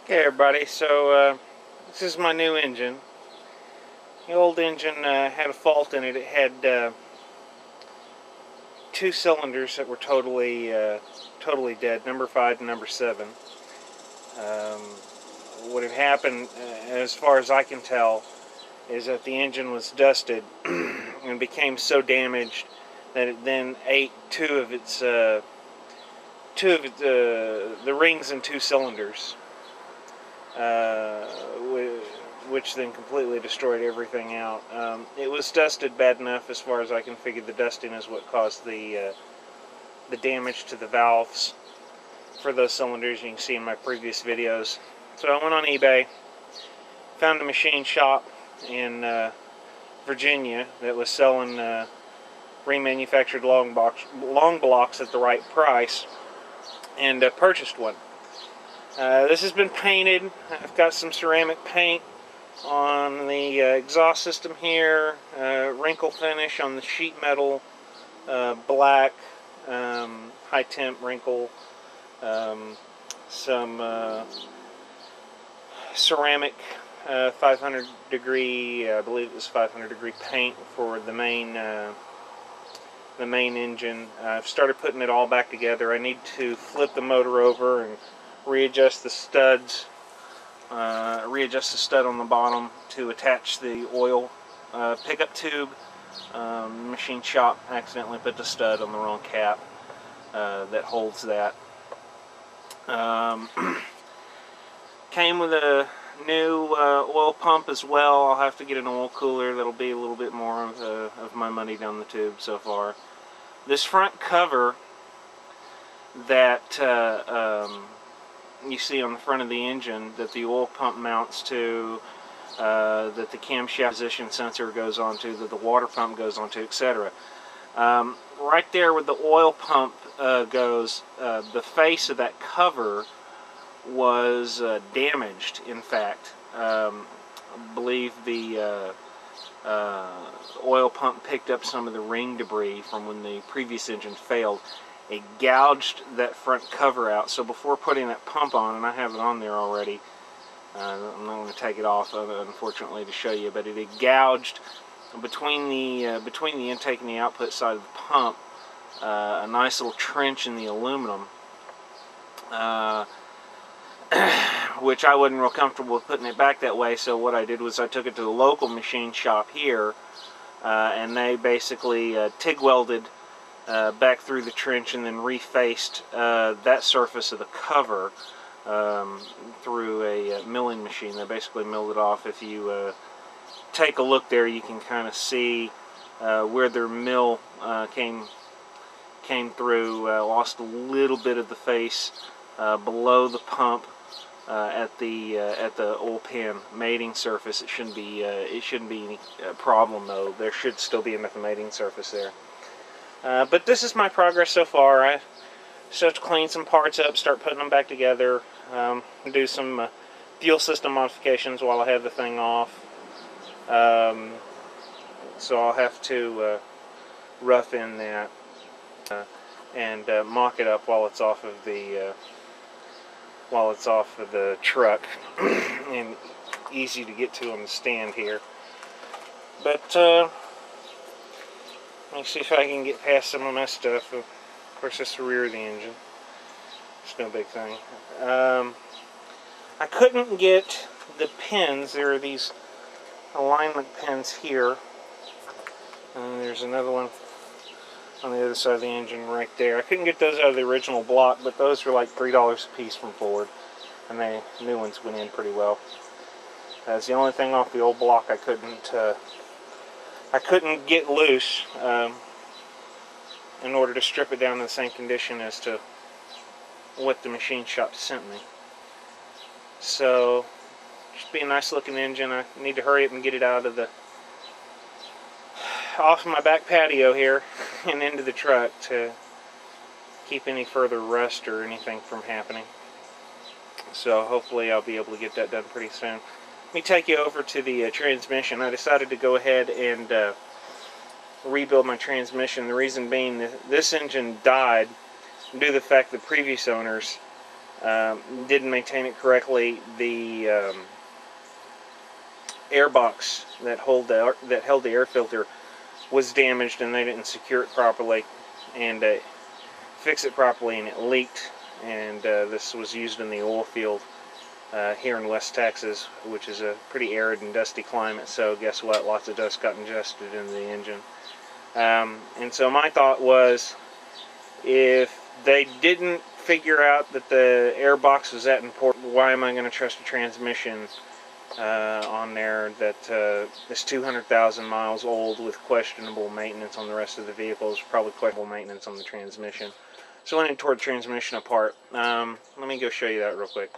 Okay everybody, so this is my new engine. The old engine had a fault in it. It had two cylinders that were totally dead, number 5 and number 7. What had happened, as far as I can tell, is that the engine was dusted and became so damaged that it then ate two of the rings in 2 cylinders. Which then completely destroyed everything out. It was dusted bad enough, as far as I can figure. The dusting is what caused the damage to the valves for those cylinders. You can see in my previous videos. So I went on eBay, found a machine shop in Virginia that was selling remanufactured long blocks at the right price, and purchased one. This has been painted. I've got some ceramic paint on the exhaust system here, wrinkle finish on the sheet metal, black, high temp wrinkle, some ceramic 500 degree, I believe it was 500 degree paint for the main engine. I've started putting it all back together. I need to flip the motor over and readjust the studs, readjust the stud on the bottom to attach the oil pickup tube. Machine shop accidentally put the stud on the wrong cap that holds that. Came with a new oil pump as well. I'll have to get an oil cooler. That'll be a little bit more of my money down the tube so far. This front cover that you see on the front of the engine, that the oil pump mounts to, that the camshaft position sensor goes onto, that the water pump goes onto, etc. Right there where the oil pump goes, the face of that cover was damaged. In fact, I believe the oil pump picked up some of the ring debris from when the previous engine failed. It gouged that front cover out. So before putting that pump on, and I have it on there already, I'm not going to take it off, unfortunately, to show you, but it had gouged between the intake and the output side of the pump a nice little trench in the aluminum, which I wasn't real comfortable with putting it back that way. So what I did was I took it to the local machine shop here, and they basically TIG welded back through the trench and then refaced that surface of the cover through a milling machine. They basically milled it off. If you take a look there, you can kind of see where their mill came through. Lost a little bit of the face below the pump at the oil pan mating surface. It shouldn't be any problem though. There should still be enough mating surface there. But this is my progress so far. I still have to clean some parts up, start putting them back together, do some fuel system modifications while I have the thing off. So I'll have to rough in that and mock it up while it's off of the truck and easy to get to on the stand here. But let me see if I can get past some of my stuff. Of course, it's the rear of the engine. It's no big thing. I couldn't get the pins. There are these alignment pins here. And there's another one on the other side of the engine right there. I couldn't get those out of the original block, but those were like $3 a piece from Ford. And the new ones went in pretty well. That's the only thing off the old block I couldn't get loose in order to strip it down to the same condition as to what the machine shop sent me. So, just be a nice looking engine. I need to hurry up and get it out of off my back patio here and into the truck to keep any further rust or anything from happening. So hopefully I'll be able to get that done pretty soon. Let me take you over to the transmission. I decided to go ahead and rebuild my transmission. The reason being that this engine died due to the fact the previous owners didn't maintain it correctly. The air box that held the air filter was damaged, and they didn't secure it properly and fix it properly, and it leaked. And this was used in the oil field here in West Texas, which is a pretty arid and dusty climate. So guess what? Lots of dust got ingested into the engine. And so my thought was, if they didn't figure out that the air box was that important, why am I going to trust a transmission on there that is 200,000 miles old with questionable maintenance on the rest of the vehicles, probably questionable maintenance on the transmission. So I went in toward the transmission apart. Let me go show you that real quick.